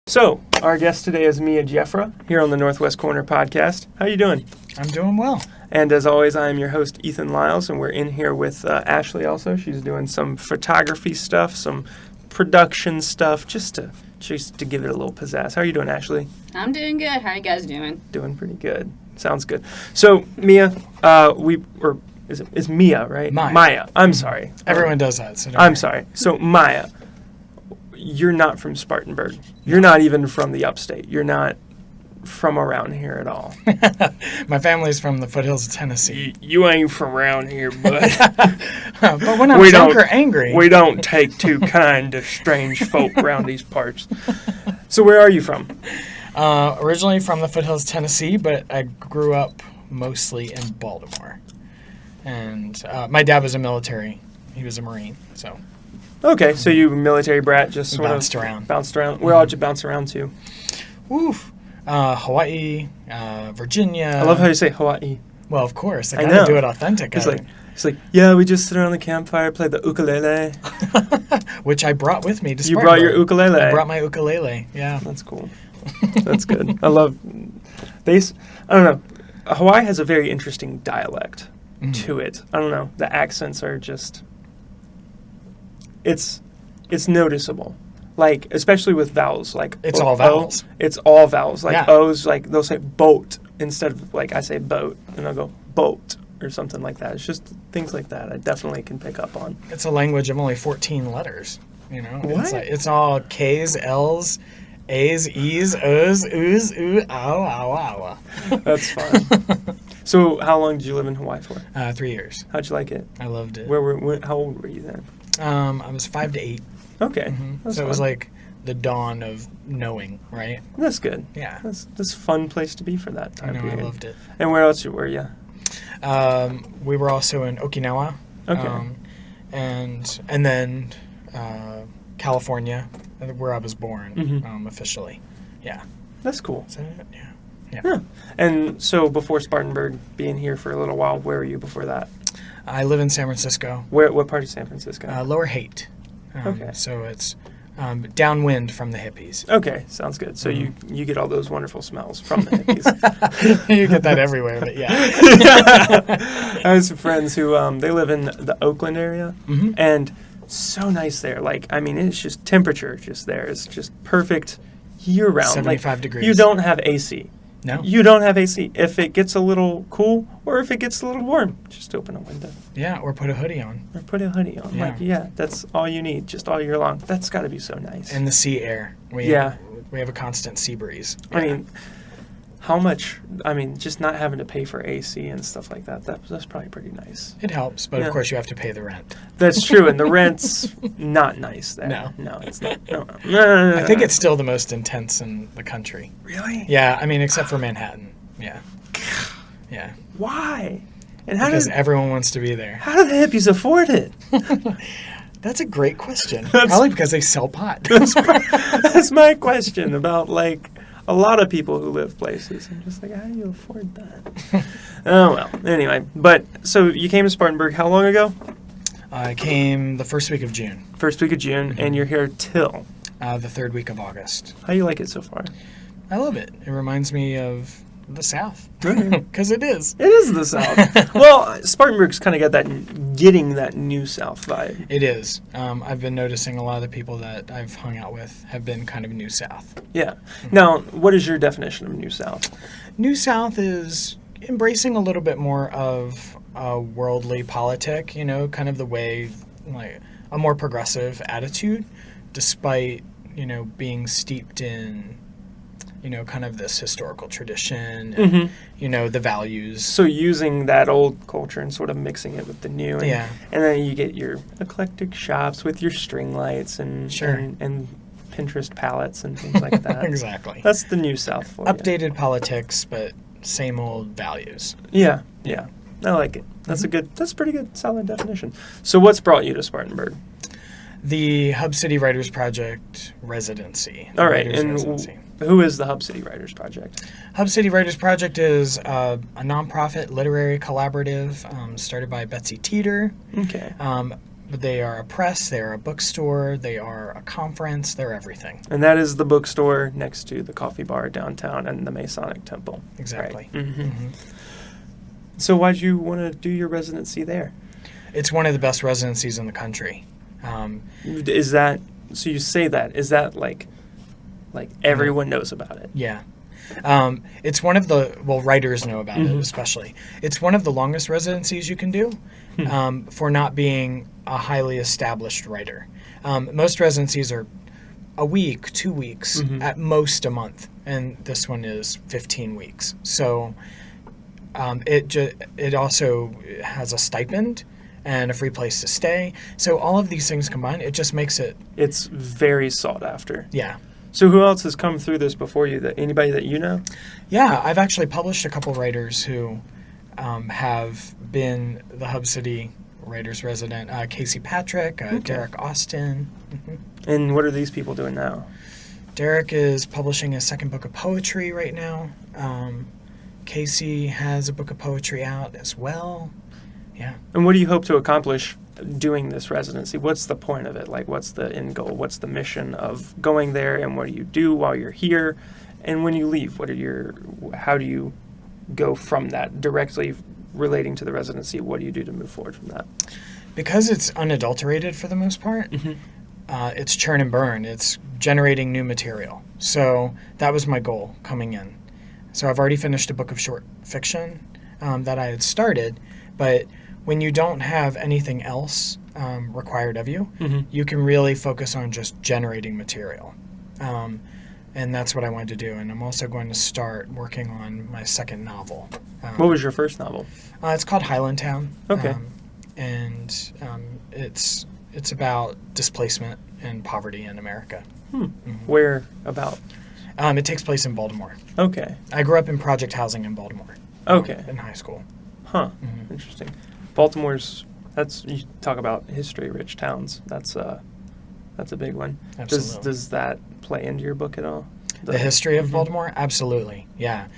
So, our guest today is Miah Jeffra here on the Northwest Corner podcast. How you doing? I'm doing well. And as always, I am your host, Ethan Lyles, and we're in here with Ashley also. She's doing some photography stuff, some production stuff, just to give it a little pizzazz. How are you doing, Ashley? I'm doing good. How are you guys doing? Doing pretty good. Sounds good. So, Miah, it's Miah, right? Miah. I'm sorry. Everyone does that. So I'm sorry. So, Miah, you're not from Spartanburg. You're not even from the upstate. You're not from around here at all. My family's from the foothills of Tennessee. You ain't from around here, bud. But when I'm drunk or angry... We don't take too kind to strange folk around these parts. So where are you from? Originally from the foothills of Tennessee, but I grew up mostly in Baltimore. And my dad was a military. He was a Marine, so... Okay, so you military brat, just sort bounced of around. Bounced around. Where all you bounce around to? Oof. Hawaii, Virginia. I love how you say Hawaii. Well, of course. I know. gotta do it authentic. It's like, yeah, we just sit around the campfire, play the ukulele. Which I brought with me to You brought your ukulele. I brought my ukulele, yeah. That's cool. That's good. I love... I don't know. Hawaii has a very interesting dialect to it. I don't know. The accents are just... It's noticeable. Like, especially with vowels. Like it's all vowels. It's all vowels. Like, yeah. O's, like, they'll say boat instead of, like, I say boat. And they'll go boat or something like that. It's just things like that I definitely can pick up on. It's a language of only 14 letters, you know? What? It's all K's, L's, A's, E's, O's, Oo's, ooh, ow, ow, ow. That's fun. So how long did you live in Hawaii for? 3 years. How'd you like it? I loved it. How old were you then? I was 5 to 8. Okay. So it was like the dawn of knowing, right? That's good. Yeah. That's a fun place to be for that time period. I loved it. And where else were you? We were also in Okinawa. Okay. And then California, where I was born officially. Yeah. That's cool. So, yeah. And so before Spartanburg, being here for a little while, where were you before that? I live in San Francisco. What part of San Francisco? Lower Haight. Okay. So it's downwind from the hippies. Okay, sounds good. So you get all those wonderful smells from the hippies. You get that everywhere, but yeah. I have some friends who they live in the Oakland area, and so nice there. Like, I mean, it's just temperature just there. It's just perfect year round. 75 degrees. You don't have AC. No. You don't have AC. If it gets a little cool or if it gets a little warm, just open a window. Yeah, or put a hoodie on. Or put a hoodie on. Yeah. That's all you need, just all year long. That's got to be so nice. And the sea air. We have a constant sea breeze. I mean, how much, just not having to pay for AC and stuff like that, that's probably pretty nice. It helps, but of course you have to pay the rent. That's true, and the rent's not nice there. No, it's not. No. I think it's still the most intense in the country. Really? Yeah, except for Manhattan. Yeah. Yeah. Why? And because everyone wants to be there. How do the hippies afford it? That's a great question. Probably because they sell pot. That's my question about, like, a lot of people who live places. I'm just like, how do you afford that? Oh, well. Anyway, but so you came to Spartanburg how long ago? I came the first week of June. First week of June, and you're here till? The third week of August. How do you like it so far? I love it. It reminds me of the South. Because it is. It is the South. Well, Spartanburg's kind of got getting that new South vibe. It is. I've been noticing a lot of the people that I've hung out with have been kind of New South. Yeah. Now, what is your definition of New South? New South is embracing a little bit more of a worldly politic, kind of the way, like, a more progressive attitude, despite, being steeped in, kind of this historical tradition and, the values. So using that old culture and sort of mixing it with the new. And, and then you get your eclectic shops with your string lights and Pinterest palettes and things like that. Exactly. That's the New South for you. Updated politics, but same old values. Yeah. I like it. That's that's a pretty good, solid definition. So what's brought you to Spartanburg? The Hub City Writers Project residency. All right, and who is the Hub City Writers Project? Hub City Writers Project is a nonprofit literary collaborative started by Betsy Teeter. Okay. They are a press, they are a bookstore, they are a conference, they're everything. And that is the bookstore next to the coffee bar downtown and the Masonic Temple. Exactly. Right. Mm-hmm. Mm-hmm. So why'd you want to do your residency there? It's one of the best residencies in the country. Is that, so you say that, is that like everyone knows about it? Yeah. It's one of the, well, writers know about it especially. It's one of the longest residencies you can do for not being a highly established writer. Most residencies are a week, 2 weeks, at most a month, and this one is 15 weeks. So it also has a stipend and a free place to stay. So all of these things combined, it just makes it... It's very sought after. Yeah. So who else has come through this before you? Anybody that you know? Yeah, I've actually published a couple writers who have been the Hub City Writers Resident. Casey Patrick, Derek Austin. And what are these people doing now? Derek is publishing his second book of poetry right now. Casey has a book of poetry out as well. Yeah. And what do you hope to accomplish doing this residency? What's the point of it? Like, what's the end goal? What's the mission of going there, and what do you do while you're here? And when you leave, how do you go from that directly relating to the residency? What do you do to move forward from that? Because it's unadulterated for the most part, it's churn and burn. It's generating new material. So that was my goal coming in. So I've already finished a book of short fiction that I had started, but when you don't have anything else required of you, you can really focus on just generating material. And that's what I wanted to do. And I'm also going to start working on my second novel. What was your first novel? It's called Highlandtown. Okay. And it's about displacement and poverty in America. Where about? It takes place in Baltimore. Okay. I grew up in project housing in Baltimore. Okay. In high school. Huh. Interesting. Baltimore's, you talk about history-rich towns. That's a big one. Absolutely. Does that play into your book at all? The history of Baltimore? Absolutely. Yeah.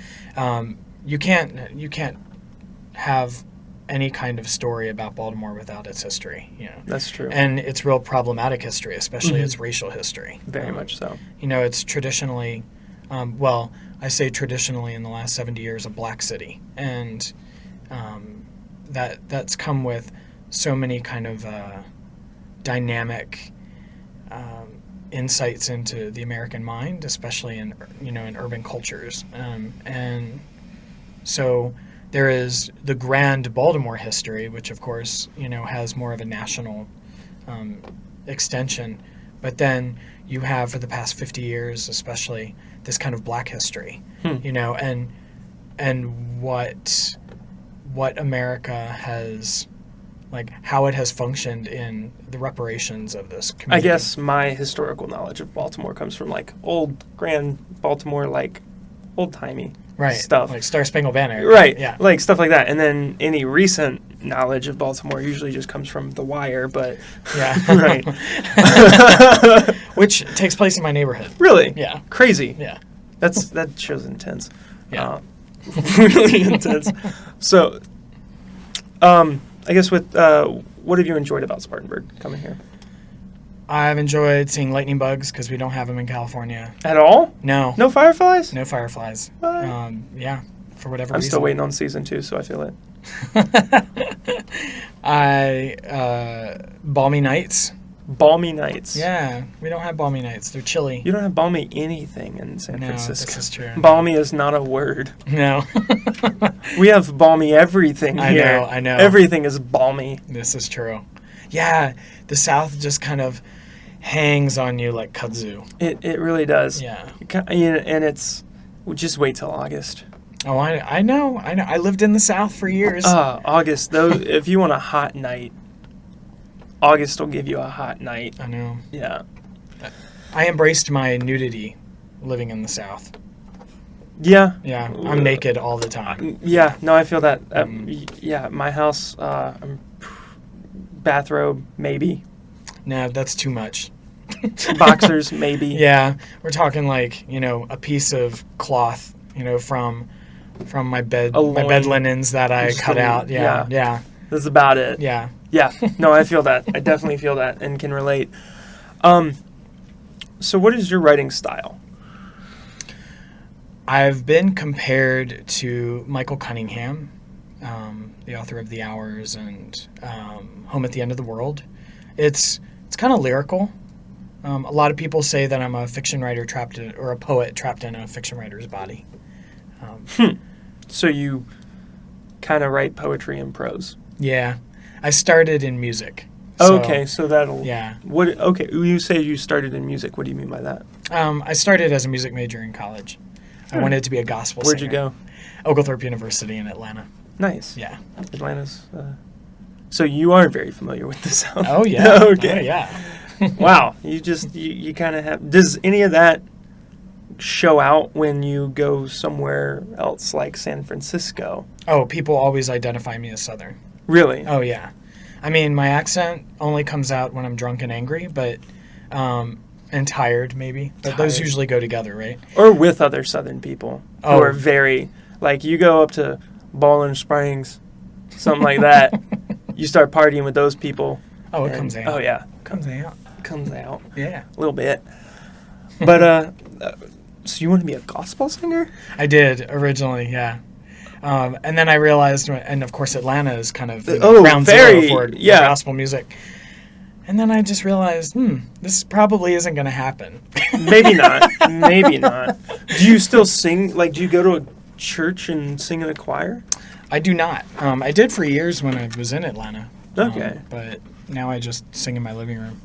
You can't have any kind of story about Baltimore without its history. That's true. And it's real problematic history, especially its racial history. Very much so. It's traditionally, I say traditionally in the last 70 years, a black city. And that's come with so many kind of dynamic insights into the American mind, especially in urban cultures. And so there is the grand Baltimore history, which of course has more of a national extension. But then you have for the past 50 years, especially, this kind of black history, and what America has, like how it has functioned in the reparations of this community. I guess my historical knowledge of Baltimore comes from like old grand Baltimore, like old-timey stuff. Like Star Spangled Banner. Right. Yeah. Like stuff like that. And then any recent knowledge of Baltimore usually just comes from The Wire, but yeah. Right. Which takes place in my neighborhood. Really? Yeah. Crazy. Yeah. That show's intense. Yeah. Really intense. So, I guess what have you enjoyed about Spartanburg coming here? I've enjoyed seeing lightning bugs because we don't have them in California. At all? No. No fireflies? No fireflies. What? Yeah, for whatever I'm reason. still waiting on season 2, so I feel it. Balmy nights. Balmy nights. Yeah, we don't have balmy nights. They're chilly. You don't have balmy anything in San Francisco. This is true. Balmy is not a word. No. We have balmy everything here. I know. Everything is balmy. This is true. Yeah, the South just kind of hangs on you like kudzu. It really does. Yeah. And it's... Just wait till August. Oh, I know. I lived in the South for years. August. Though, if you want a hot night, August will give you a hot night. I know. Yeah. I embraced my nudity living in the South. Yeah. Yeah, I'm naked all the time. Yeah, no, I feel that. Yeah, my house, bathrobe, maybe. No, that's too much. Boxers, maybe. Yeah, we're talking like, a piece of cloth, from my bed linens that I cut out. Yeah. That's about it. Yeah. Yeah, no, I feel that. I definitely feel that and can relate. So what is your writing style? I've been compared to Michael Cunningham, the author of The Hours and Home at the End of the World. It's kind of lyrical. A lot of people say that I'm a fiction writer or a poet trapped in a fiction writer's body. So you kind of write poetry and prose. Yeah, I started in music. Okay, so that'll... Yeah. Okay, you say you started in music. What do you mean by that? I started as a music major in college. I wanted to be a gospel Where'd singer. you go? Oglethorpe University in Atlanta. Nice. Yeah. Atlanta's... So you are very familiar with the sound. Oh, yeah. Okay. Oh, yeah. Wow. You kind of have... Does any of that show out when you go somewhere else like San Francisco? Oh, people always identify me as Southern. Really? Oh, yeah. I mean, my accent only comes out when I'm drunk and angry, but... and tired, maybe. But those Tired. usually go together, right? Or with other Southern people who are very... Like, you go up to Bowling Springs, something like that, you start partying with those people. Oh, it comes out. Oh, yeah. Comes out. Comes out. Yeah. A little bit. But, so you want to be a gospel singer? I did, originally, yeah. And then I realized, and of course Atlanta is kind of ground zero for gospel music. And then I just realized, this probably isn't going to happen. Maybe not. Maybe not. Do you still sing? Like, do you go to a church and sing in a choir? I do not. I did for years when I was in Atlanta. Okay. But now I just sing in my living room.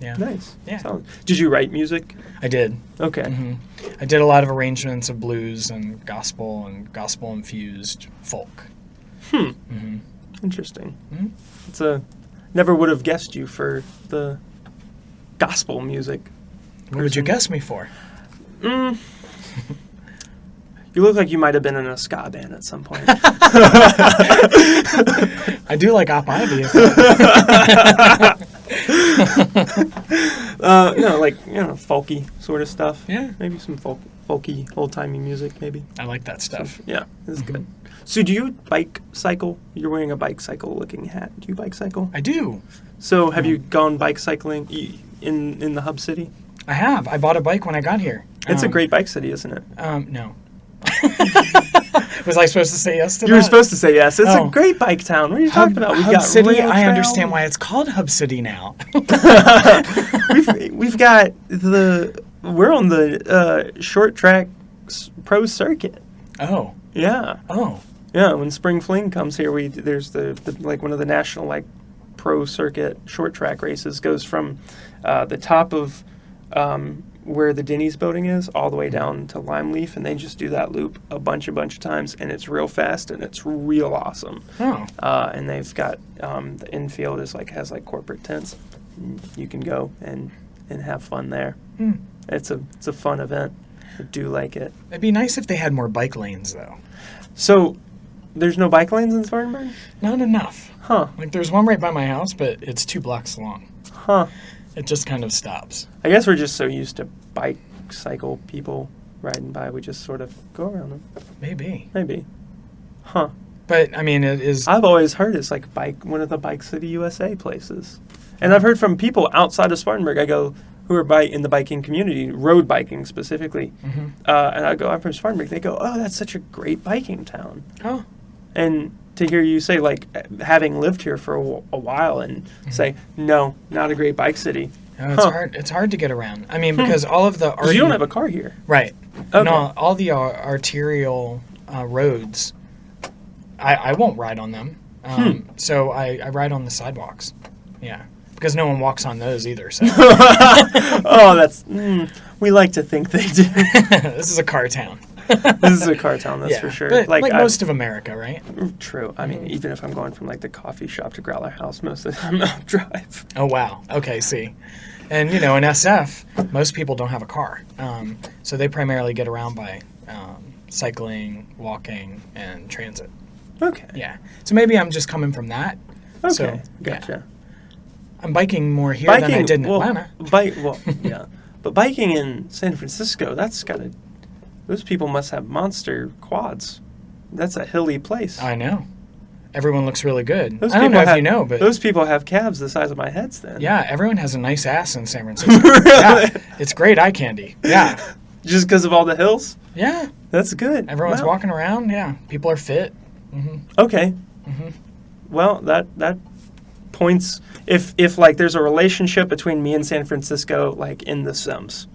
Yeah. Nice. Yeah. Solid. Did you write music? I did. Okay. Mm-hmm. I did a lot of arrangements of blues and gospel-infused folk. Mm-hmm. Interesting. Mm-hmm. It's never would have guessed you for the gospel music. What would you guess me for? You look like you might have been in a ska band at some point. I do like Op Ivy. No, like, folky sort of stuff. Yeah. Maybe some folky, old-timey music, maybe. I like that stuff. Yeah, it's good. So do you bike cycle? You're wearing a bike cycle-looking hat. Do you bike cycle? I do. So have you gone bike cycling in the hub city? I have. I bought a bike when I got here. It's a great bike city, isn't it? No. Was I supposed to say yes to that? You were supposed to say yes. It's a great bike town. What are you talking about? We've Hub got City, rail I trail. understand why it's called Hub City now. we've got we're on the short track pro circuit. Oh. Yeah. Oh. Yeah, when Spring Fling comes here, there's the like one of the national like pro circuit short track races goes from the top of where the Denny's building is all the way down to Lime Leaf, and they just do that loop a bunch of times, and it's real fast and it's real awesome. Oh. And they've got the infield has corporate tents. You can go and have fun there. It's a fun event. I do like it. It'd be nice if they had more bike lanes, though. So, there's no bike lanes in Spartanburg? Not enough. Huh. Like, there's one right by my house, but it's 2 blocks long. Huh. It just kind of stops. I guess we're just so used to bike cycle people riding by, we just sort of go around them. Maybe. Huh. But, I mean, it is... I've always heard it's like one of the Bike City USA places. And I've heard from people outside of Spartanburg, who are in the biking community, road biking specifically. Mm-hmm. And I go, I'm from Spartanburg. They go, oh, that's such a great biking town. Oh. And to hear you say, like, having lived here for a while and say, no, not a great bike city. No, it's hard. It's hard to get around. I mean, because all of the... Because you don't have a car here. Right. Okay. No, all the arterial roads, I won't ride on them. So I ride on the sidewalks. Yeah. Because no one walks on those either. So. Oh, that's... we like to think they do. This is a car town. This is a car town, that's for sure. But like most of America, right? True. I mean, even if I'm going from, like, the coffee shop to Growler House, most of the time I'll drive. Oh, wow. Okay, see. And, in SF, most people don't have a car. So they primarily get around by cycling, walking, and transit. Okay. Yeah. So maybe I'm just coming from that. Okay. So, Gotcha. Yeah. I'm biking more here than I did in Atlanta. Yeah. But biking in San Francisco, those people must have monster quads. That's a hilly place. I know. everyone looks really good. Those I don't people know if have- you know, but Those people have calves the size of my heads then. yeah, everyone has a nice ass in San Francisco. Yeah, it's great eye candy. Yeah, Just because of all the hills? yeah. That's good. Everyone's Wow. walking around. Yeah, people are fit. Okay. Mm-hmm. Well, that points if like there's a relationship between me and San Francisco, like in The Sims,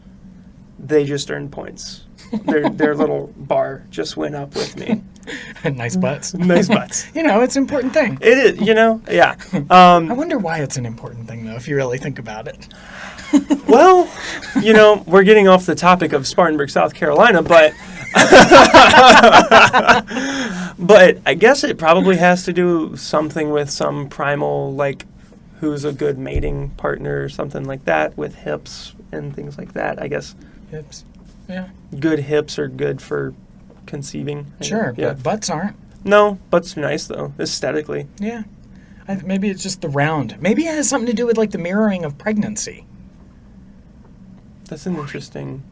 they just earn points. Their little bar just went up with me. Nice butts. Nice butts. You know, it's an important thing. It is, yeah. I wonder why it's an important thing, though, if you really think about it. Well, we're getting off the topic of Spartanburg, South Carolina, but but I guess it probably has to do something with some primal, like, who's a good mating partner or something like that with hips and things like that. I guess Hips. Yeah. good hips are good for conceiving. Sure, Yeah. but butts aren't. No, butts are nice, though, aesthetically. Yeah. Maybe it's just the round. Maybe it has something to do with, like, the mirroring of pregnancy. That's an interesting...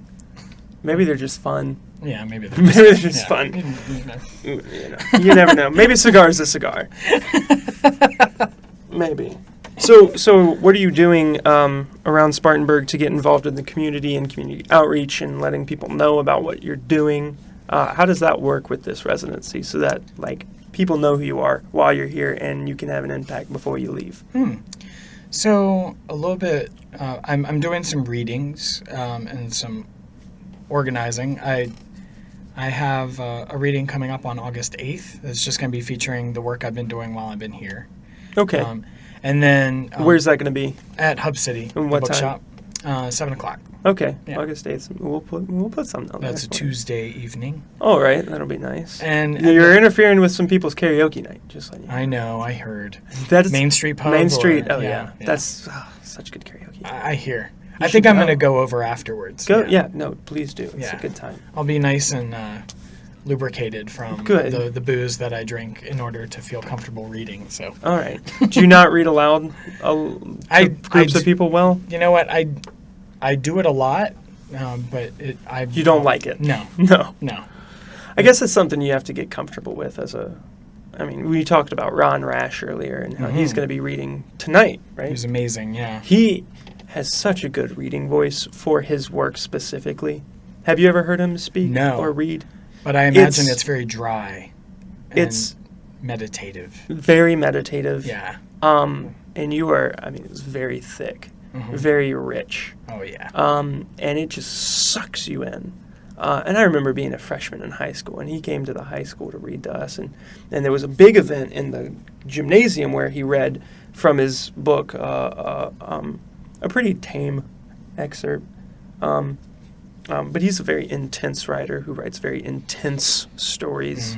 Maybe they're just fun. Yeah, maybe Maybe they're just fun. You never know. Maybe a cigar is a cigar. Maybe. So what are you doing around Spartanburg to get involved in the community and community outreach and letting people know about what you're doing? How does that work with this residency so that, like, people know who you are while you're here and you can have an impact before you leave? So a little bit, I'm doing some readings and some organizing. I have a reading coming up on August 8th. It's just going to be featuring the work I've been doing while I've been here. Okay. And then Where's that going to be? at Hub City, And what the time? bookshop, 7 o'clock. Okay. Yeah. August 8th. We'll put something on there. That's a Tuesday evening. All right. That'll be nice. And You're interfering with some people's karaoke night, just like I know, I heard. That's Main Street Pub? Main Street. or- Oh yeah. That's such good karaoke. I hear. You I think should I'm go. going to go over afterwards. Go. Yeah. No. Please do. It's a Yeah. good time. I'll be nice and lubricated from Good. the booze that I drink in order to feel comfortable reading. So, All right. Do you not read aloud to I groups of people well? you know what? I do it a lot, but You don't like it? No, No. no. I guess it's something you have to get comfortable with I mean, we talked about Ron Rash earlier and how he's going to be reading tonight, It right? was amazing. Yeah. He has such a good reading voice for his work specifically. Have you ever heard him speak No. or read? But I imagine It's- it's very dry. And It's meditative. very meditative. Yeah. And it's very thick, very rich. Oh yeah. And it just sucks you in. And I remember being a freshman in high school, and he came to the high school to read to us. And there was a big event in the gymnasium where he read from his book a pretty tame excerpt. But he's a very intense writer who writes very intense stories.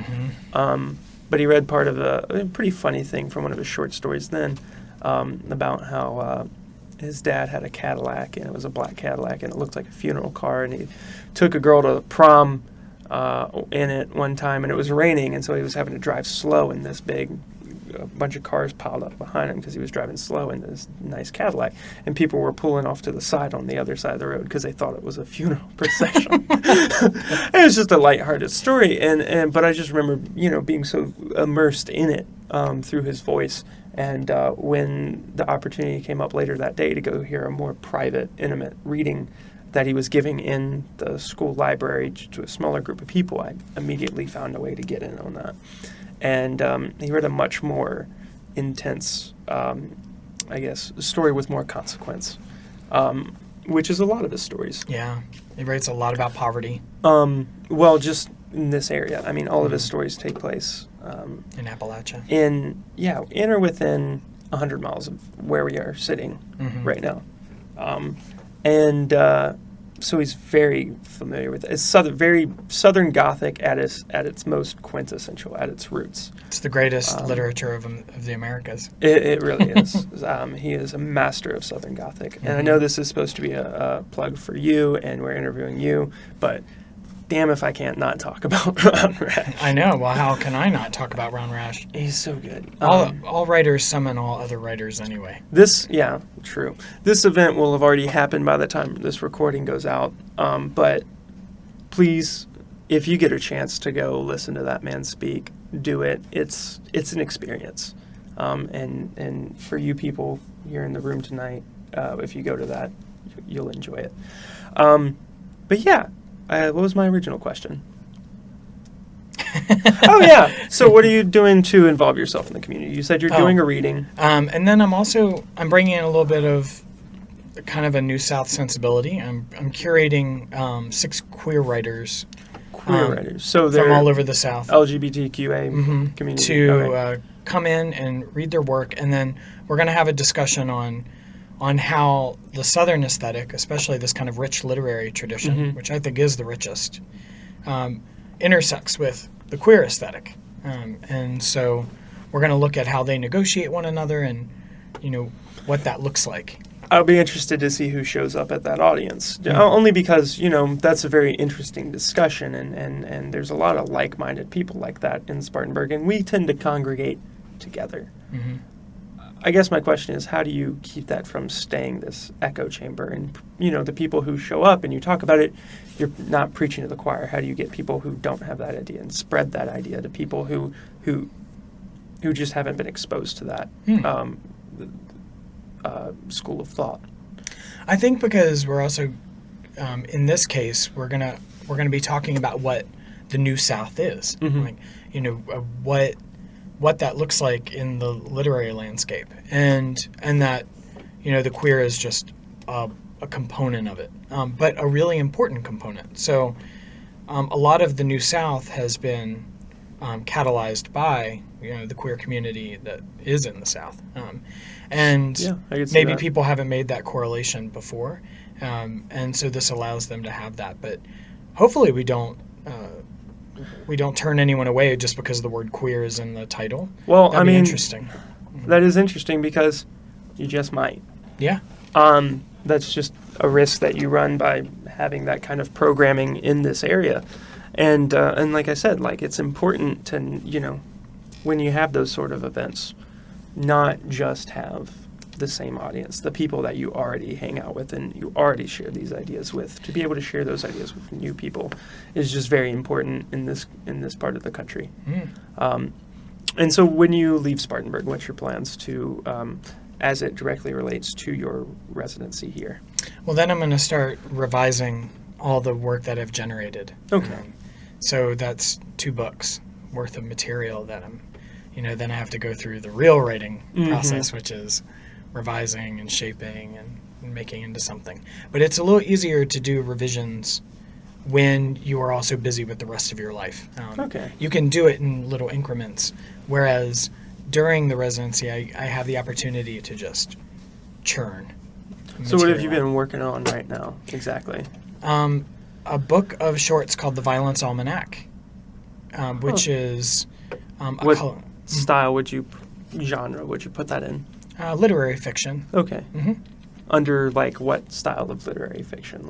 But he read part of a pretty funny thing from one of his short stories then about how his dad had a Cadillac, and it was a black Cadillac, and it looked like a funeral car, and he took a girl to prom in it one time, and it was raining, and so he was having to drive slow in this big a bunch of cars piled up behind him because he was driving slow in this nice Cadillac, and people were pulling off to the side on the other side of the road because they thought it was a funeral procession. It was just a lighthearted story, but I just remember being so immersed in it through his voice. And when the opportunity came up later that day to go hear a more private, intimate reading that he was giving in the school library to a smaller group of people, I immediately found a way to get in on that. And he read a much more intense, story with more consequence, which is a lot of his stories. Yeah. He writes a lot about poverty Well, just in this area. I mean, all of his stories take place in Appalachia. in or within 100 miles of where we are sitting right now. So he's very familiar with it. It's very Southern Gothic at its most quintessential, at its roots. It's the greatest literature of the Americas. It really is. He is a master of Southern Gothic. And I know this is supposed to be a plug for you, and we're interviewing you, but damn if I can't not talk about Ron Rash. I know. Well, how can I not talk about Ron Rash? He's so good. All writers summon all other writers anyway. True. This event will have already happened by the time this recording goes out. But please, if you get a chance to go listen to that man speak, do it, it's an experience. And for you people here in the room tonight, if you go to that, you'll enjoy it. But yeah, what was my original question? Oh yeah. So what are you doing to involve yourself in the community? You said you're doing a reading. And then I'm bringing in a little bit of kind of a New South sensibility. I'm curating 6 queer writers. Queer writers. So they're from all over the South. LGBTQA community. To come in and read their work, and then we're going to have a discussion on how the Southern aesthetic, especially this kind of rich literary tradition, which I think is the richest, intersects with the queer aesthetic. And so we're going to look at how they negotiate one another and, what that looks like. I'll be interested to see who shows up at that audience. Only because, that's a very interesting discussion, and there's a lot of like-minded people like that in Spartanburg, and we tend to congregate together. Mm-hmm. I guess my question is, how do you keep that from staying this echo chamber? And, the people who show up and you talk about it, you're not preaching to the choir. How do you get people who don't have that idea and spread that idea to people who just haven't been exposed to that school of thought? I think because we're also, in this case, we're gonna be talking about what the New South is, what that looks like in the literary landscape, and that the queer is just a component of it, but a really important component. So a lot of the New South has been catalyzed by the queer community that is in the South, and maybe people haven't made that correlation before, and so this allows them to have that. But hopefully we don't turn anyone away just because the word queer is in the title. Well, That'd be interesting. That is interesting because you just might. Yeah. That's just a risk that you run by having that kind of programming in this area. And like I said, it's important to, when you have those sort of events, not just have the same audience, the people that you already hang out with and you already share these ideas with. To be able to share those ideas with new people is just very important in this part of the country. And so when you leave Spartanburg, what's your plans to, as it directly relates to your residency here? Well, then I'm going to start revising all the work that I've generated. Okay. So that's 2 books worth of material that then I have to go through the real writing process, which is revising and shaping and making into something. But it's a little easier to do revisions when you are also busy with the rest of your life. You can do it in little increments, whereas during the residency, I have the opportunity to just churn. So what have you been working on right now, exactly? A book of shorts called The Violence Almanac, which is... what style genre would you put that in? Literary fiction. Okay. Under what style of literary fiction?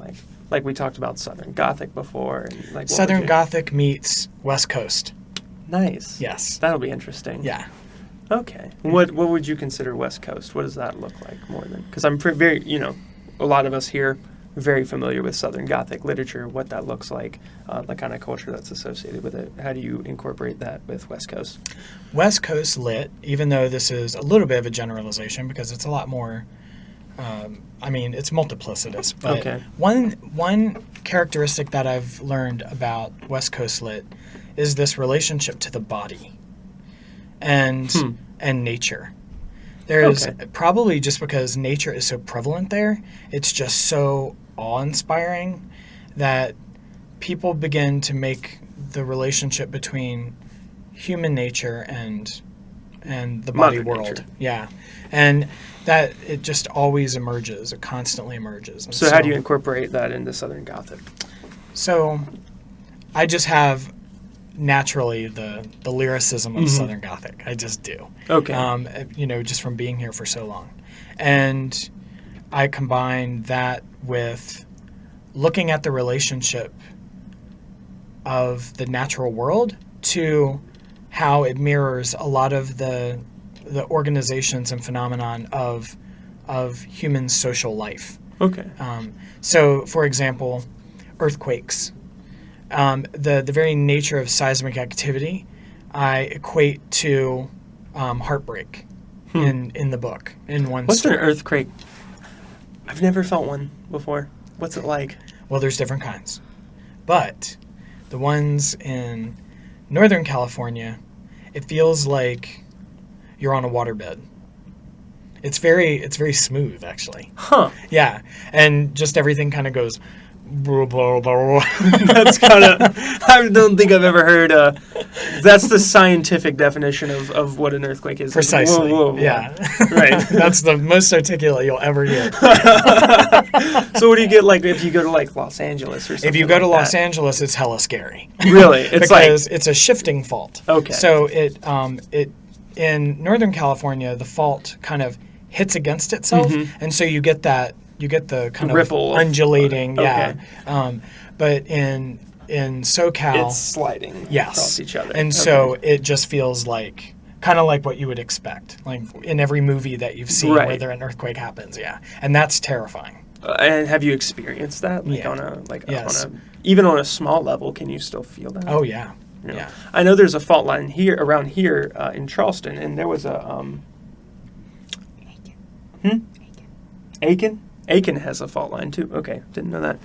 Like we talked about Southern Gothic before, and Southern Gothic meets West Coast. Nice. Yes. That'll be interesting. Yeah. Okay. What would you consider West Coast? What does that look like more than? Because I'm very a lot of us here very familiar with Southern Gothic literature, what that looks like, the kind of culture that's associated with it. How do you incorporate that with West Coast? West Coast lit, even though this is a little bit of a generalization because it's a lot more, it's multiplicitous. But one characteristic that I've learned about West Coast lit is this relationship to the body and nature. There's probably just because nature is so prevalent there, it's just so awe-inspiring that people begin to make the relationship between human nature and the body Mother world. Nature. Yeah. And that it just always emerges, it constantly emerges. And so how do you incorporate that into Southern Gothic? So I just have naturally the lyricism of Southern Gothic. I just do. Okay. Just from being here for so long. And I combine that with looking at the relationship of the natural world to how it mirrors a lot of the organizations and phenomenon of human social life. Okay. So, for example, earthquakes. The very nature of seismic activity I equate to heartbreak in the book in one What's story. an earthquake? I've never felt one before. What's it like? Well, there's different kinds, but the ones in Northern California, it feels like you're on a waterbed. It's very smooth, actually. Huh. Yeah, and just everything kind of goes. Blah, blah, blah. That's kind of. I don't think I've ever heard. That's the scientific definition of what an earthquake is. Precisely. Whoa, whoa, whoa. Yeah. Right. That's the most articulate you'll ever hear. So what do you get like if you go to like Los Angeles or something? If you go to like Los that? Angeles, it's hella scary. Really, it's because it's a shifting fault. Okay. So it in Northern California, the fault kind of hits against itself, and so you get the kind of ripple undulating, okay. But in SoCal, it's sliding yes, across each other, and so it just feels like kind of like what you would expect, like in every movie that you've seen Right. where there an earthquake happens, and that's terrifying. And have you experienced that? Like Yeah. on a Yes. even on a small level, can you still feel that? Oh yeah, You know? yeah. I know there's a fault line here around here in Charleston, and there was a Aiken. Aiken has a fault line too. Okay, didn't know that.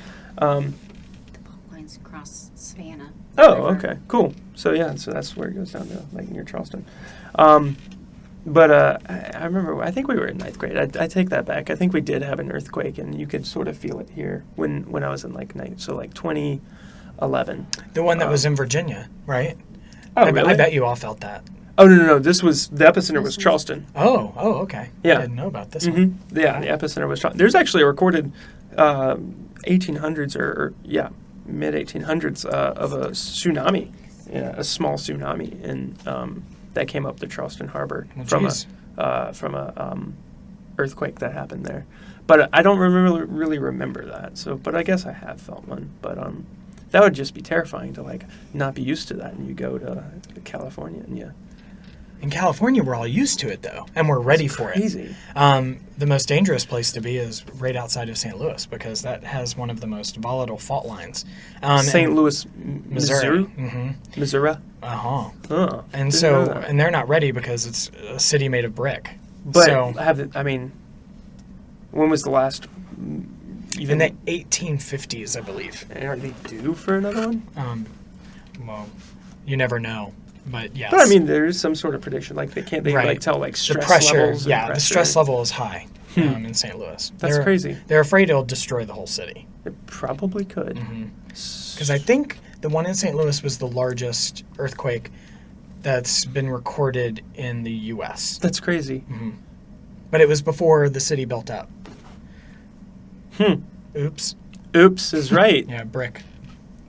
Lines across Savannah. Oh, River. okay, cool. So yeah, so that's where it goes down to, like near Charleston. But I remember, I think we were in ninth grade. I take that back. I think we did have an earthquake, and you could sort of feel it here when I was in like ninth. So like 2011. The one that was in Virginia, right? Oh, I really? bet you all felt that. Oh no! This was the epicenter was Charleston. Oh, okay. Yeah. I didn't know about this one. Yeah, the epicenter was Charleston. There's actually a recorded 1800s or mid 1800s of a tsunami, a small tsunami, and that came up the Charleston Harbor Well, from geez. a earthquake that happened there. But I don't really remember that. So, but I guess I have felt one. But that would just be terrifying to like not be used to that, and you go to California and you. In California, we're all used to it, though, and we're ready for it. Crazy. The most dangerous place to be is right outside of St. Louis because that has one of the most volatile fault lines. St. and- Louis, Missouri. Missouri. Missouri. Uh-huh. Oh, And didn't so, know that. and they're not ready because it's a city made of brick. But so, when was the last? in the 1850s, I believe. Are they due for another one? Well, you never know, but yes. But I mean, there is some sort of prediction. Like they can't. They Right. like tell like the stress pressure, levels. and yeah, the pressure. stress level is high in St. Louis. That's crazy. They're afraid it'll destroy the whole city. It probably could. Because I think the one in St. Louis was the largest earthquake that's been recorded in the U.S. That's crazy. But it was before the city built up. Hmm. Oops. Oops is right. Yeah, brick.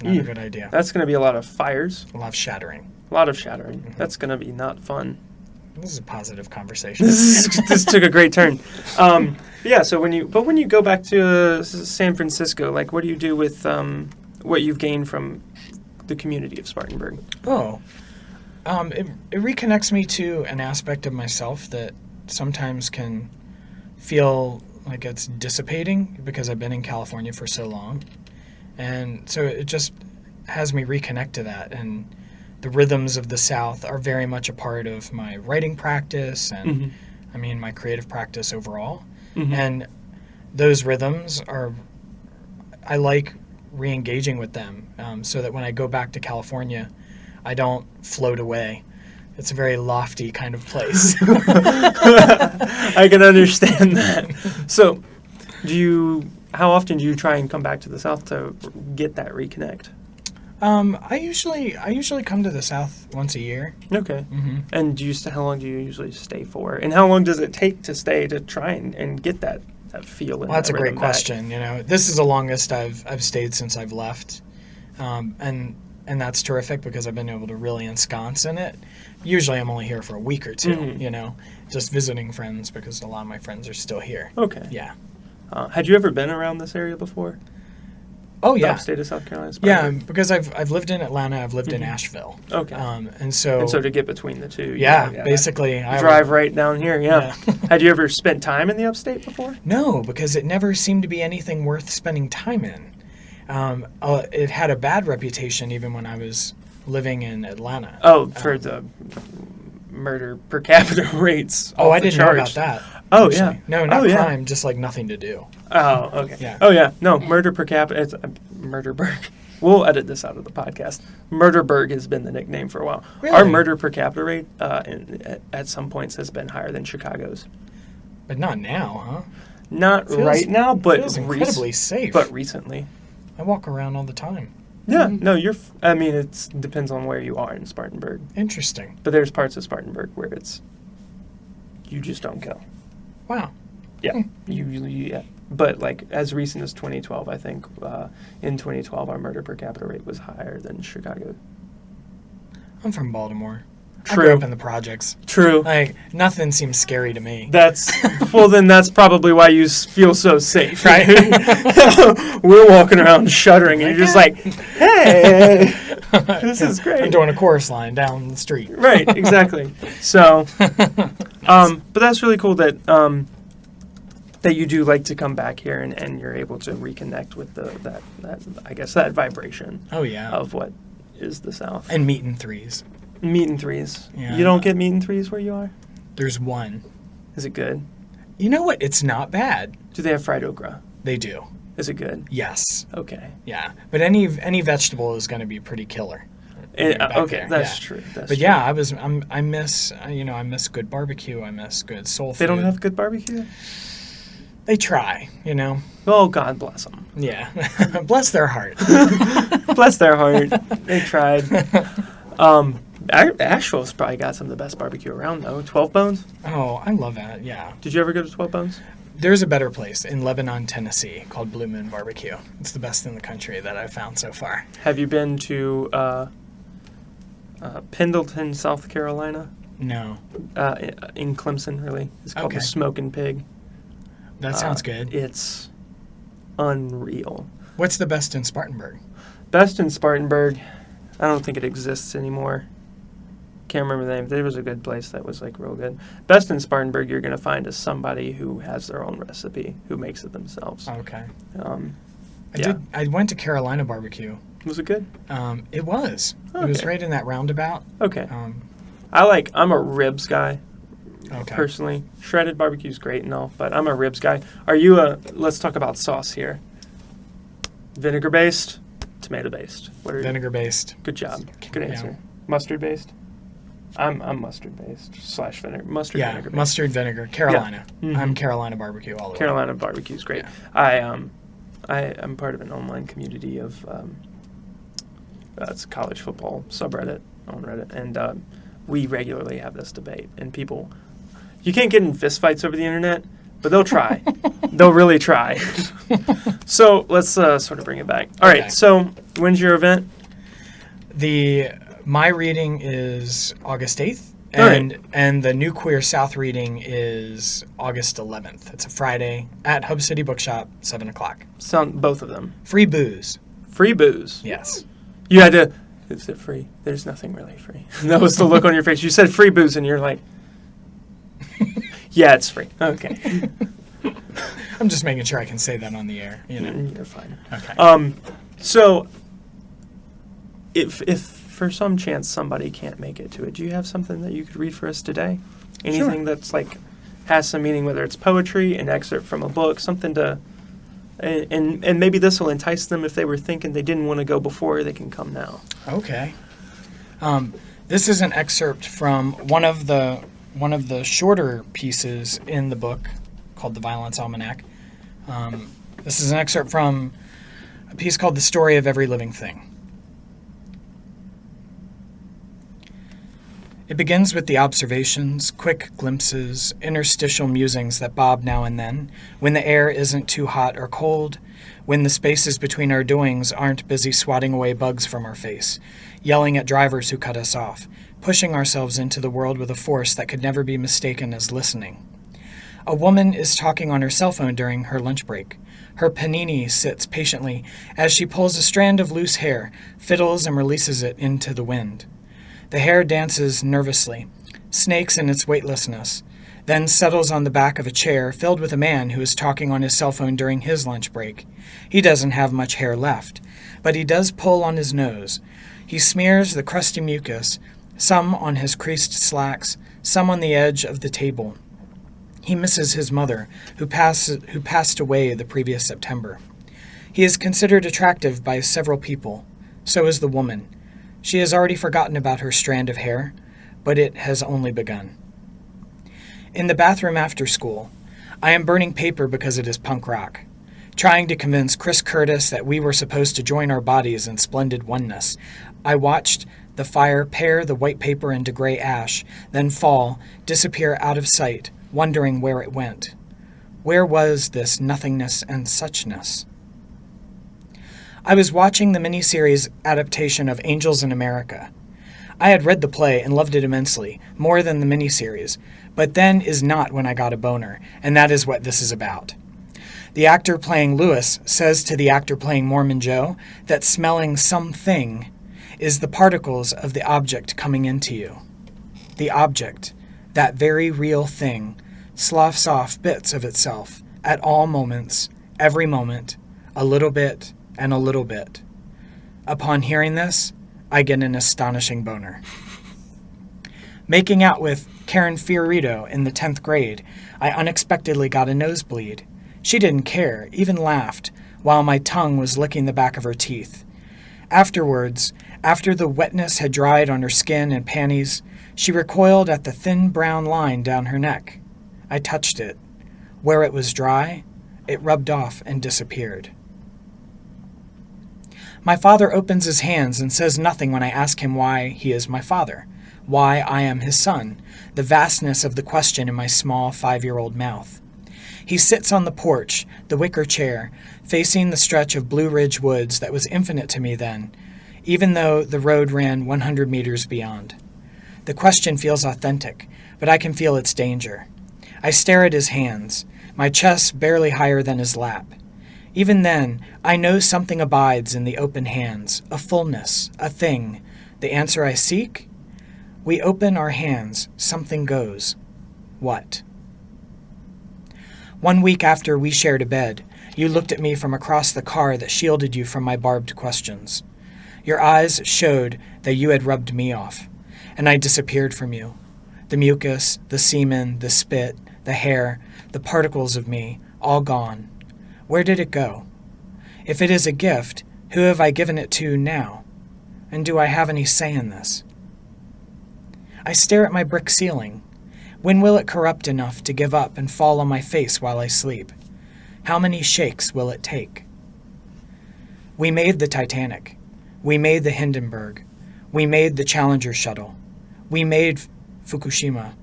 Not a Yeah. good idea. That's going to be a lot of fires. A lot of shattering. A lot of shattering. That's going to be not fun. This is a positive conversation. This took a great turn. Yeah. So when you go back to San Francisco, like what do you do with what you've gained from the community of Spartanburg? It reconnects me to an aspect of myself that sometimes can feel like it's dissipating because I've been in California for so long. And so it just has me reconnect to that. And the rhythms of the South are very much a part of my writing practice and, my creative practice overall. And those rhythms I like re-engaging with them so that when I go back to California, I don't float away. It's a very lofty kind of place. I can understand that. So, how often do you try and come back to the South to get that reconnect? I usually come to the South once a year. Okay. And how long do you usually stay for? And how long does it take to stay to try and get that feel? Well, that's a great question. This is the longest I've stayed since I've left, and that's terrific because I've been able to really ensconce in it. Usually, I'm only here for a week or two. Just visiting friends because a lot of my friends are still here. Okay. Yeah. Had you ever been around this area before? Oh The yeah. upstate of South Carolina? Yeah, Spartanburg? because I've lived in Atlanta, I've lived in Asheville. Okay. And so to get between the two. basically, I drive right down here. Yeah. Yeah. Had you ever spent time in the upstate before? No, because it never seemed to be anything worth spending time in. It had a bad reputation even when I was living in Atlanta. Oh, for the murder per capita rates. Oh, off I the didn't know about charts. that. Oh, actually. yeah. No, not Oh, yeah. crime, just like nothing to do. Oh, okay. Yeah. Oh, yeah. No, murder per capita. It's Murderberg. We'll edit this out of the podcast. Murderberg has been the nickname for a while. Really? Our murder per capita rate at some points has been higher than Chicago's. But not now, huh? Not Feels- right now, but feels incredibly safe. But recently. I walk around all the time. Yeah, no, I mean, it depends on where you are in Spartanburg. Interesting. But there's parts of Spartanburg where you just don't go. Wow. Yeah, yeah. But like as recent as 2012, I think in 2012 our murder per capita rate was higher than Chicago. I'm from Baltimore. I True. grew up in the projects. True. Like, nothing seems scary to me. Well, then that's probably why you feel so safe, Right. We're walking around shuddering, and you're just like, hey, this is great. I'm doing a chorus line down the street. Right, exactly. So, but that's really cool that that you do like to come back here and you're able to reconnect with that I guess that vibration Oh, yeah. of what is the South. And meat and threes. Meat and threes. Yeah. You don't get meat and threes where you are? There's one. Is it good? You know what? It's not bad. Do they have fried okra? They do. Is it good? Yes. Okay. Yeah. But any vegetable is going to be pretty killer. Back Okay, there, that's yeah. true. That's But true. yeah, I miss good barbecue. I miss good soul food. They don't have good barbecue? They try, Oh, God bless them. Yeah. Bless their heart. Bless their heart. They tried. Asheville's probably got some of the best barbecue around, though. 12 Bones? Oh, I love that. Yeah. Did you ever go to 12 Bones? There's a better place in Lebanon, Tennessee called Blue Moon Barbecue. It's the best in the country that I've found so far. Have you been to Pendleton, South Carolina? No. In Clemson, really. It's called Okay. the Smokin' Pig. That sounds good. It's unreal. What's the best in Spartanburg? Best in Spartanburg. I don't think it exists anymore. Can't remember the name. There was a good place that was like real good. Best in Spartanburg you're going to find is somebody who has their own recipe, who makes it themselves. Okay. Yeah. I went to Carolina Barbecue. Was it good? It was. It was Okay. right in that roundabout. Okay. Um, I'm a ribs guy. okay. Personally, shredded barbecue's great and all, but I'm a ribs guy. Let's talk about sauce here. Vinegar based, tomato based. What are Vinegar based. Good job. Good Yeah. answer. Mustard based. I'm mustard based / vinegar. Mustard Yeah, vinegar. Based. mustard vinegar. Carolina. Mhm. I'm Carolina Barbecue all the way. Carolina barbecue's great. Yeah. I'm part of an online community of it's a college football subreddit on Reddit, and we regularly have this debate. And people, you can't get in fistfights over the internet, but they'll try. They'll really try. So let's sort of bring it back. All right. Okay. So when's your event? My reading is August 8th, All right. and the New Queer South reading is August 11th. It's a Friday at Hub City Bookshop, 7 o'clock. Both of them. Free booze. Free booze. Yes. You had to. Is it free? There's nothing really free. That was the look on your face. You said free booze, and you're like, yeah, it's free. Okay. I'm just making sure I can say that on the air. You're fine. Okay. So, if for some chance somebody can't make it to it, do you have something that you could read for us today? Anything that's like has some meaning, whether it's poetry, an excerpt from a book, something to, and maybe this will entice them if they were thinking they didn't want to go before, they can come now. Okay. This is an excerpt from one of the shorter pieces in the book called The Violence Almanac. This is an excerpt from a piece called The Story of Every Living Thing. It begins with the observations, quick glimpses, interstitial musings that bob now and then, when the air isn't too hot or cold, when the spaces between our doings aren't busy swatting away bugs from our face, yelling at drivers who cut us off, pushing ourselves into the world with a force that could never be mistaken as listening. A woman is talking on her cell phone during her lunch break. Her panini sits patiently as she pulls a strand of loose hair, fiddles and releases it into the wind. The hair dances nervously, snakes in its weightlessness, then settles on the back of a chair filled with a man who is talking on his cell phone during his lunch break. He doesn't have much hair left, but he does pull on his nose. He smears the crusty mucus, some on his creased slacks, some on the edge of the table. He misses his mother, who passed away the previous September. He is considered attractive by several people. So is the woman. She has already forgotten about her strand of hair, but it has only begun. In the bathroom after school, I am burning paper because it is punk rock, trying to convince Chris Curtis that we were supposed to join our bodies in splendid oneness. I watched the fire pare the white paper into gray ash, then fall, disappear out of sight, wondering where it went. Where was this nothingness and suchness? I was watching the miniseries adaptation of Angels in America. I had read the play and loved it immensely, more than the miniseries, but then is not when I got a boner, and that is what this is about. The actor playing Lewis says to the actor playing Mormon Joe that smelling something is the particles of the object coming into you. The object, that very real thing, sloughs off bits of itself at all moments, every moment, a little bit and a little bit. Upon hearing this, I get an astonishing boner. Making out with Karen Fiorito in the 10th grade, I unexpectedly got a nosebleed. She didn't care, even laughed, while my tongue was licking the back of her teeth. Afterwards, after the wetness had dried on her skin and panties, she recoiled at the thin brown line down her neck. I touched it. Where it was dry, it rubbed off and disappeared. My father opens his hands and says nothing when I ask him why he is my father, why I am his son, the vastness of the question in my small 5-year-old mouth. He sits on the porch, the wicker chair, facing the stretch of Blue Ridge Woods that was infinite to me then, even though the road ran 100 meters beyond. The question feels authentic, but I can feel its danger. I stare at his hands, my chest barely higher than his lap. Even then, I know something abides in the open hands, a fullness, a thing. The answer I seek? We open our hands, something goes. What? 1 week after we shared a bed, you looked at me from across the car that shielded you from my barbed questions. Your eyes showed that you had rubbed me off, and I disappeared from you. The mucus, the semen, the spit, the hair, the particles of me, all gone. Where did it go? If it is a gift, who have I given it to now? And do I have any say in this? I stare at my brick ceiling. When will it corrupt enough to give up and fall on my face while I sleep? How many shakes will it take? We made the Titanic. We made the Hindenburg. We made the Challenger shuttle. We made Fukushima.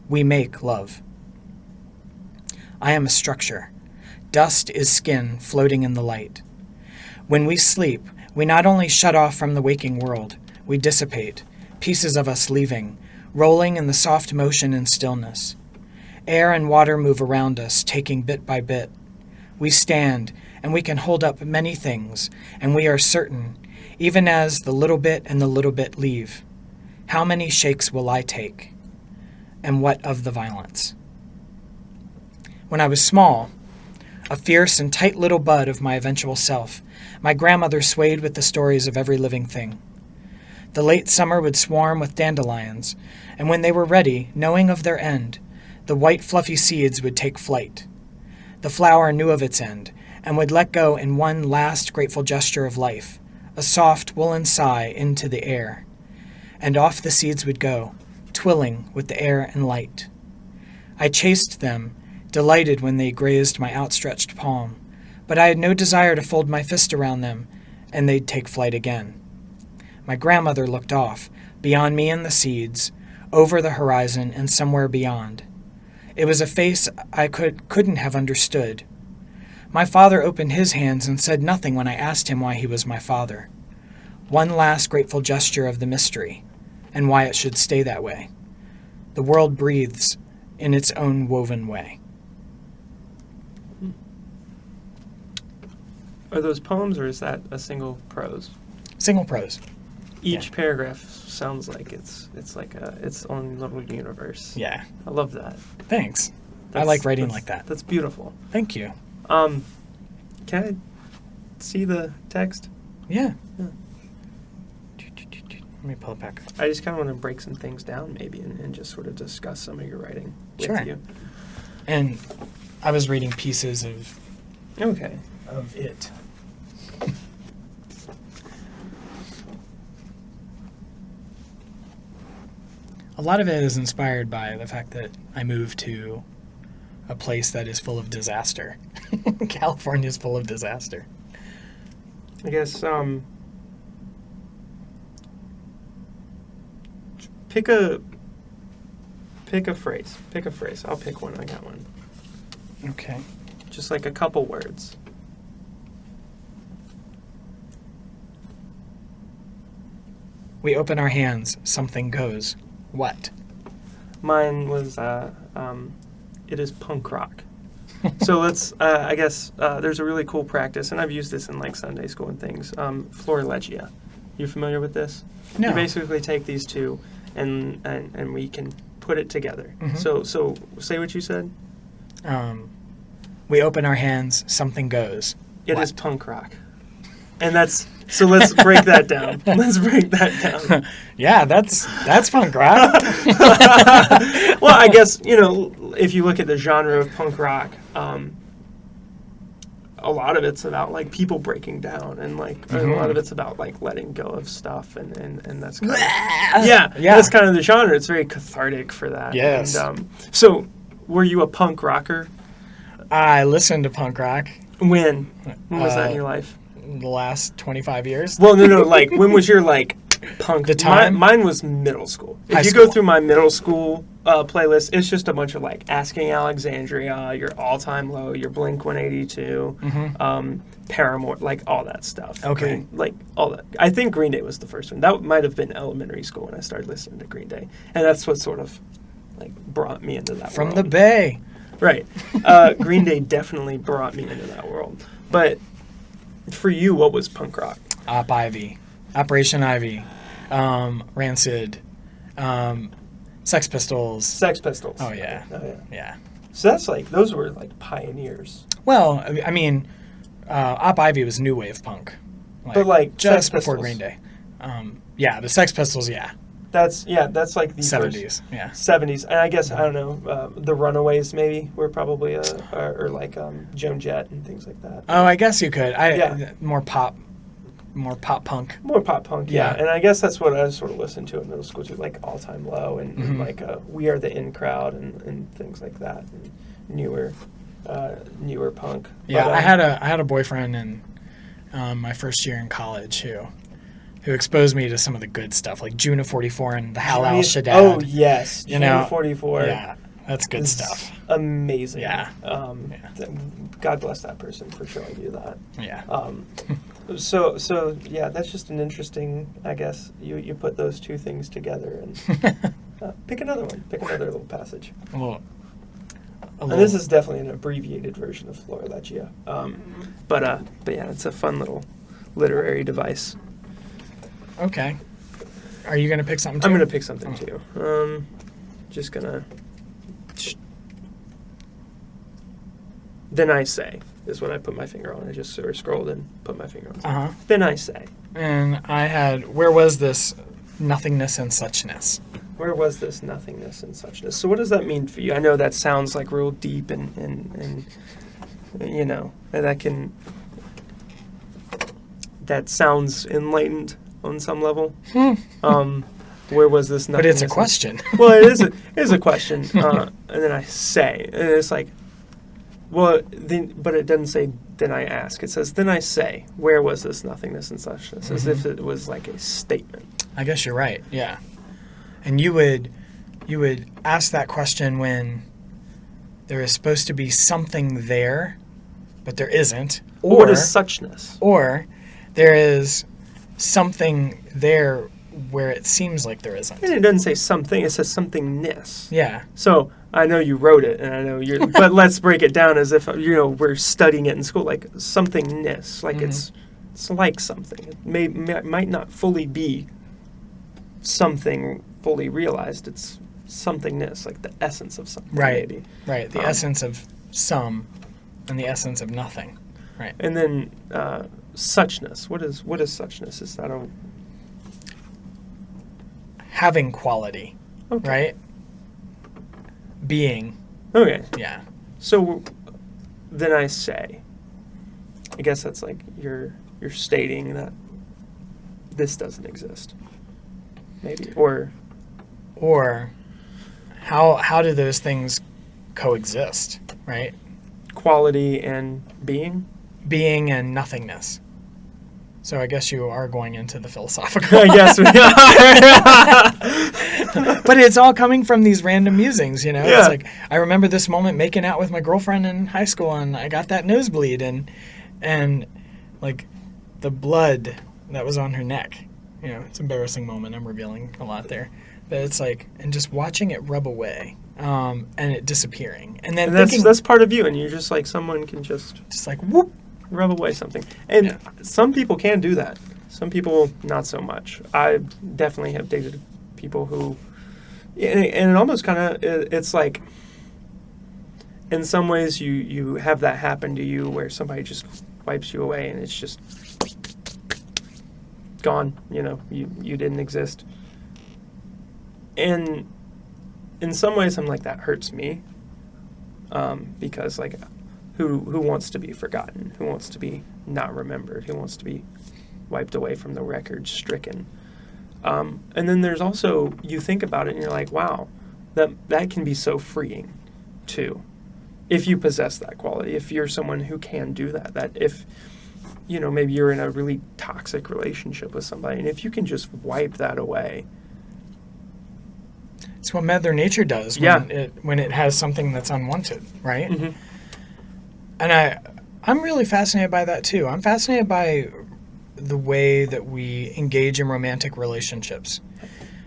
We make love. I am a structure. Dust is skin floating in the light. When we sleep, we not only shut off from the waking world, we dissipate, pieces of us leaving, rolling in the soft motion and stillness. Air and water move around us, taking bit by bit. We stand, and we can hold up many things, and we are certain, even as the little bit and the little bit leave. How many shakes will I take? And what of the violence? When I was small, a fierce and tight little bud of my eventual self, my grandmother swayed with the stories of every living thing. The late summer would swarm with dandelions, and when they were ready, knowing of their end, the white fluffy seeds would take flight. The flower knew of its end, and would let go in one last grateful gesture of life, a soft woolen sigh into the air. And off the seeds would go, twilling with the air and light. I chased them, delighted when they grazed my outstretched palm, but I had no desire to fold my fist around them, and they'd take flight again. My grandmother looked off, beyond me and the seeds, over the horizon and somewhere beyond. It was a face I couldn't have understood. My father opened his hands and said nothing when I asked him why he was my father. One last grateful gesture of the mystery, and why it should stay that way. The world breathes in its own woven way. Are those poems, or is that a single prose? Single prose. Each Yeah. paragraph sounds like it's like its own little universe. Yeah. I love that. Thanks. I like writing That's- like that. That's beautiful. Thank you. Can I see the text? Yeah. Yeah. Let me pull it back. I just kind of want to break some things down maybe and just sort of discuss some of your writing with Sure. you. And I was reading pieces of Okay. it. A lot of it is inspired by the fact that I moved to a place that is full of disaster. California is full of disaster. I guess pick a phrase. Pick a phrase. I'll pick one. I got one. Okay. Just like a couple words. We open our hands, something goes. What? Mine was it is punk rock. So let's I guess there's a really cool practice, and I've used this in like Sunday school and things. Florilegia. You familiar with this? No. You basically take these two and we can put it together. Mhm. So say what you said. We open our hands, something goes. It What? is punk rock. And that's so let's break that down. Let's break that down. Yeah, that's punk rock. Well, I guess, if you look at the genre of punk rock, a lot of it's about like people breaking down and like a lot of it's about like letting go of stuff and that's kind of yeah, that's kind of the genre. It's very cathartic for that. Yes. And, so were you a punk rocker? I listened to punk rock When was that in your life? the last 25 years. Well, no, like when was your like punk? The time? Mine was middle school. If High you school. go through my middle school playlist, it's just a bunch of like Asking Alexandria, your All Time Low, your Blink 182, Paramore, like all that stuff. Okay. Like all that. I think Green Day was the first one. That might have been elementary school when I started listening to Green Day, and that's what sort of like brought me into that. From world. the Bay. Right. Green Day definitely brought me into that world. But for you, what was punk rock? Op Ivy. Operation Ivy. Rancid. Sex Pistols. Sex Pistols. Oh, yeah. Oh, yeah. Yeah. So that's like, those were like pioneers. Well, I mean, Op Ivy was new wave punk. But, like, just Sex before Pistols. Green Day. Yeah, the Sex Pistols, yeah. That's like the 70s, first yeah. 70s. And I guess, I don't know, the Runaways maybe were probably, or like Joan Jett and things like that. Oh, I guess you could. Yeah. More pop punk. More pop punk, yeah. Yeah. And I guess that's what I sort of listened to in middle school too, like All Time Low and like We Are the In Crowd and things like that, and newer punk. Yeah, But, I had a boyfriend in my first year in college who exposed me to some of the good stuff, like June of '44 and the Halal Shaddad. Oh yes, You know, June 44. Yeah, that's good is stuff. Amazing. Yeah. God bless that person for showing you that. Yeah. So yeah, that's just an interesting. I guess you put those two things together and pick another one. Pick another little passage. And this is definitely an abbreviated version of Florilegia. But yeah, it's a fun little literary device. Okay. Are you going to pick something too? I'm gonna pick something too. Just gonna. Then I say is what I put my finger on. I just sort of scrolled and put my finger on. Uh-huh. Then I say. And I had, where was this nothingness and suchness? Where was this nothingness and suchness? So what does that mean for you? I know that sounds like real deep and that sounds enlightened on some level. Where was this nothingness? But it's a question. Well, it is a question. And then I say, and it's like, well, but it doesn't say, then I ask. It says, then I say, where was this nothingness and suchness? As if it was like a statement. I guess you're right. Yeah. And you would ask that question when there is supposed to be something there, but there isn't. Or what is suchness? Or there is something there where it seems like there isn't. And it doesn't say something, it says somethingness. Yeah. So I know you wrote it, and I know you're, but let's break it down as if, we're studying it in school, like somethingness, like it's like something. It might not fully be something fully realized. It's somethingness, like the essence of something, Right. maybe. Right. The essence of some and the essence of nothing. Right. And then suchness. What is suchness? Is that having quality, Okay. right? Being, Okay. yeah. So then I say, I guess that's like you're stating that this doesn't exist. Maybe. Or how do those things coexist, right? quality and being. Being and nothingness. So I guess you are going into the philosophical. I guess we are. But it's all coming from these random musings, you know? Yeah. It's like, I remember this moment making out with my girlfriend in high school, and I got that nosebleed, and like, the blood that was on her neck. You know, it's an embarrassing moment. I'm revealing a lot there. But it's like, and just watching it rub away, and it disappearing. And then And thinking, that's part of you, and you're just like someone can just like, whoop. rub away something. And Yeah. some people can do that. Some people not so much. I definitely have dated people who, and it almost kind of, it's like, in some ways you have that happen to you where somebody just wipes you away and it's just gone. You know, you didn't exist. And in some ways I'm like, that hurts me, because like, who wants to be forgotten? Who wants to be not remembered? Who wants to be wiped away from the record, stricken? And then there's also, you think about it and you're like, wow, that can be so freeing too. If you possess that quality, if you're someone who can do that, that if, you know, maybe you're in a really toxic relationship with somebody, and if you can just wipe that away. It's what Mother Nature does when it has something that's unwanted, right? Mm-hmm. And I'm really fascinated by that too. I'm fascinated by the way that we engage in romantic relationships,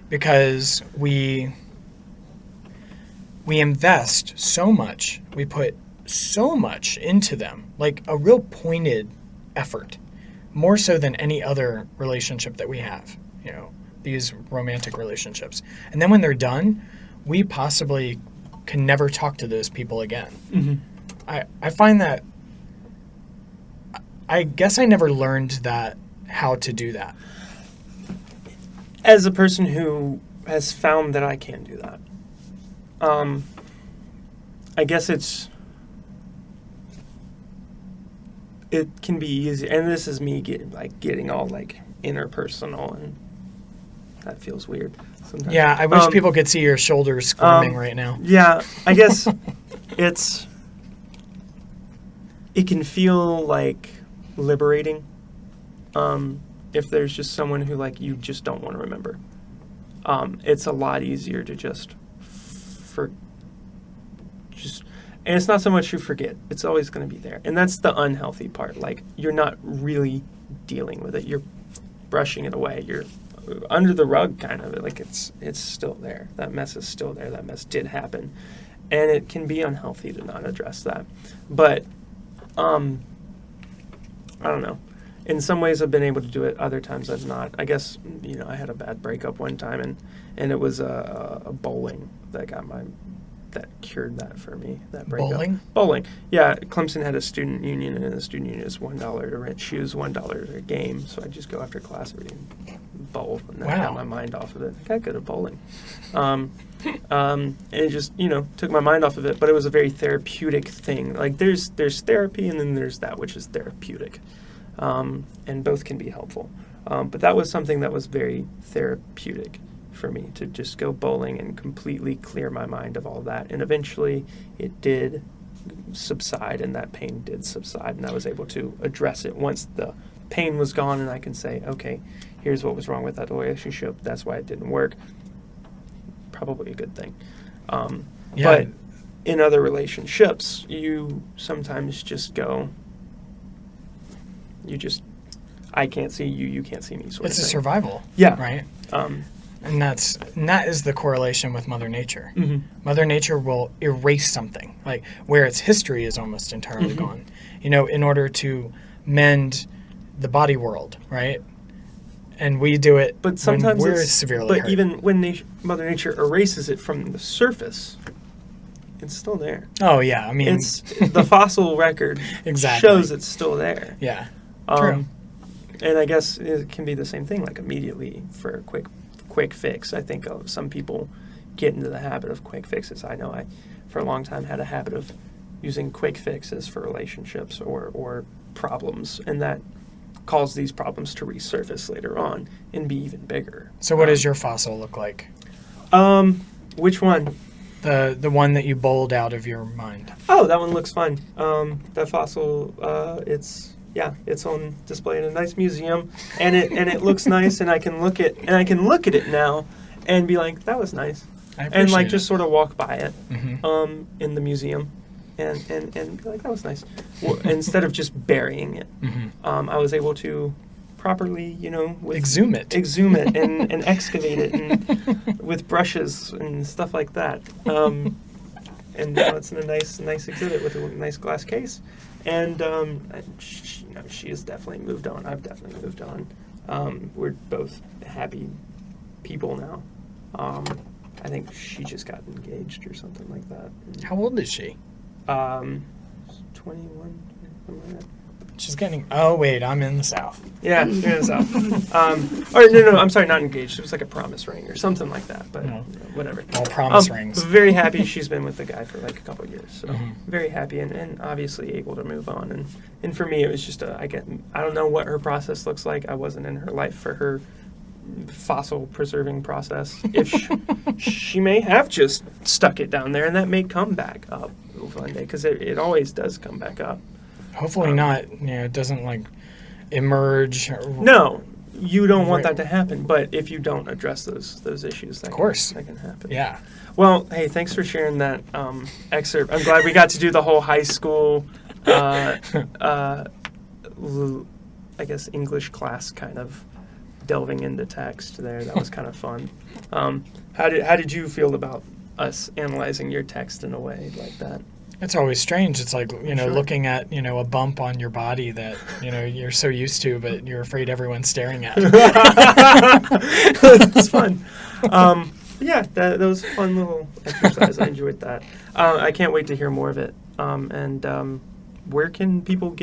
because we invest so much, we put so much into them, like a real pointed effort, more so than any other relationship that we have, you know, these romantic relationships. And then when they're done, we possibly can never talk to those people again. Mm-hmm. I find that, I guess I never learned that, how to do that. As a person who has found that I can do that, I guess it can be easy, and this is me getting all like interpersonal, and that feels weird sometimes. Yeah, I wish people could see your shoulders squirming right now. Yeah, I guess it can feel like liberating, if there's just someone who like you just don't want to remember. It's a lot easier to and it's not so much you forget, it's always going to be there, and that's the unhealthy part. Like, you're not really dealing with it, you're brushing it away, you're under the rug kind of, like it's still there, that mess is still there, that mess did happen, and it can be unhealthy to not address that. But I don't know, in some ways I've been able to do it, other times I've not. I guess, you know, I had a bad breakup one time, and it was a bowling that cured that for me, that breakup. Bowling. Yeah, Clemson had a student union, and the student union is $1 to rent shoes, $1 a game, so I just go after class every day and bowl, and I got my mind off of it. I got good at bowling. And it just, you know, took my mind off of it, but it was a very therapeutic thing. Like, there's therapy, and then there's that which is therapeutic, and both can be helpful. But that was something that was very therapeutic for me, to just go bowling and completely clear my mind of all that. And eventually it did subside, and that pain did subside, and I was able to address it once the pain was gone, and I can say, okay, here's what was wrong with that relationship, that's why it didn't work. Probably a good thing. But in other relationships, you sometimes just go, I can't see you, you can't see me, sort of thing. It's a survival. Yeah. Right? And that is the correlation with Mother Nature. Mm-hmm. Mother Nature will erase something, like where its history is almost entirely gone, you know, in order to mend the body world, right? And we do it, but sometimes when we're severely hurt. But even when Mother Nature erases it from the surface, it's still there. Oh yeah, I mean, it's the fossil record exactly shows it's still there. Yeah, true. And I guess it can be the same thing, like immediately for a quick quick fix. I think some people get into the habit of quick fixes. I know I, for a long time, had a habit of using quick fixes for relationships or problems, and that caused these problems to resurface later on and be even bigger. So what does your fossil look like? Which one? The one that you bowled out of your mind. Oh, that one looks fun. That fossil, it's on display in a nice museum, and it looks nice, and I can look at it now, and be like, that was nice, and like just sort of walk by it, in the museum, and be like, that was nice, instead of just burying it. I was able to properly, exhume it and excavate it and with brushes and stuff like that. And now it's in a nice exhibit with a nice glass case. And she has definitely moved on. I've definitely moved on. We're both happy people now. I think she just got engaged or something like that. How old is she? 21, something like that. She's getting... Oh, wait, I'm in the South. Yeah, you're in the South. Or no, I'm sorry, not engaged. It was like a promise ring or something like that, but whatever. All promise rings. Very happy she's been with the guy for like a couple of years, so very happy and obviously able to move on. And for me, it was just I don't know what her process looks like. I wasn't in her life for her fossil preserving process. If she may have just stuck it down there, and that may come back up one day, because it always does come back up. Hopefully not. It doesn't like emerge. No, you don't want that to happen. But if you don't address those issues, that can happen. Yeah. Well, hey, thanks for sharing that excerpt. I'm glad we got to do the whole high school, I guess, English class kind of delving into text there. That was kind of fun. How did you feel about us analyzing your text in a way like that? It's always strange. It's like, Sure. looking at, a bump on your body that, you're so used to, but you're afraid everyone's staring at. It's fun. That was a fun little exercise. I enjoyed that. I can't wait to hear more of it. And where can people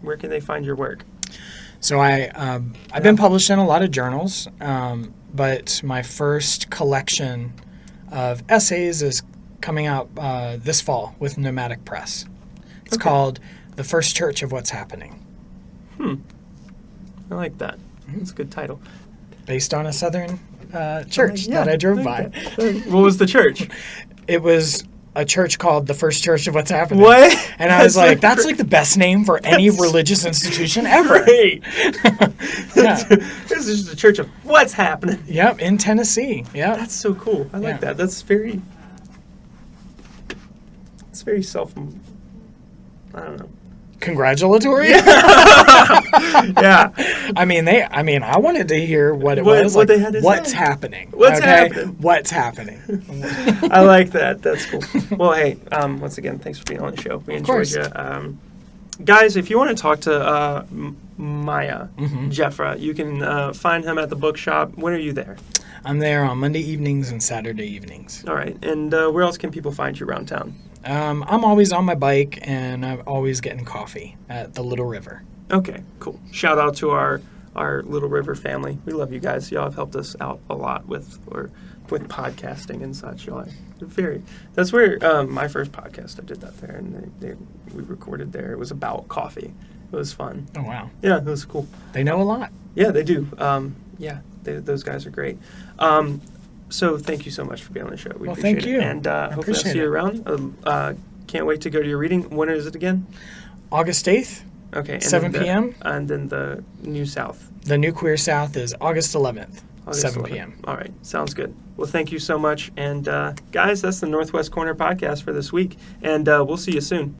where can they find your work? So I've been published in a lot of journals, but my first collection of essays is coming out this fall with Nomadic Press. It's called The First Church of What's Happening. I like that. That's a good title. Based on a Southern church that I drove by. What was the church? It was a church called The First Church of What's Happening. What? And I was like, that's like the best name for any religious institution ever. Great. Yeah. This is just a church of what's happening. Yep, in Tennessee. Yeah. That's so cool. I like that. That's very I don't know. Congratulatory? Yeah. I wanted to hear what it was. What they had to what's say. happening? What's happening? What's happening? I like that. That's cool. Well, hey, once again, thanks for being on the show. We enjoyed you. Guys, if you want to talk to Miah Jeffra, you can find him at the bookshop. When are you there? I'm there on Monday evenings and Saturday evenings. All right. And where else can people find you around town? I'm always on my bike, and I'm always getting coffee at the Little River. Okay, cool. Shout out to our Little River family. We love you guys. Y'all have helped us out a lot with podcasting and such. Y'all that's where my first podcast, I did that there, and we recorded there. It was about coffee. It was fun. Oh, wow. Yeah, it was cool. They know a lot. Yeah, they do. Those guys are great. So thank you so much for being on the show. We appreciate thank you. It. And hopefully I'll see you around. Can't wait to go to your reading. When is it again? August 8th. Okay. And 7 p.m. And then the New South. The New Queer South is August 11th, 7 p.m. All right. Sounds good. Well, thank you so much. And guys, that's the Northwest Corner podcast for this week. And we'll see you soon.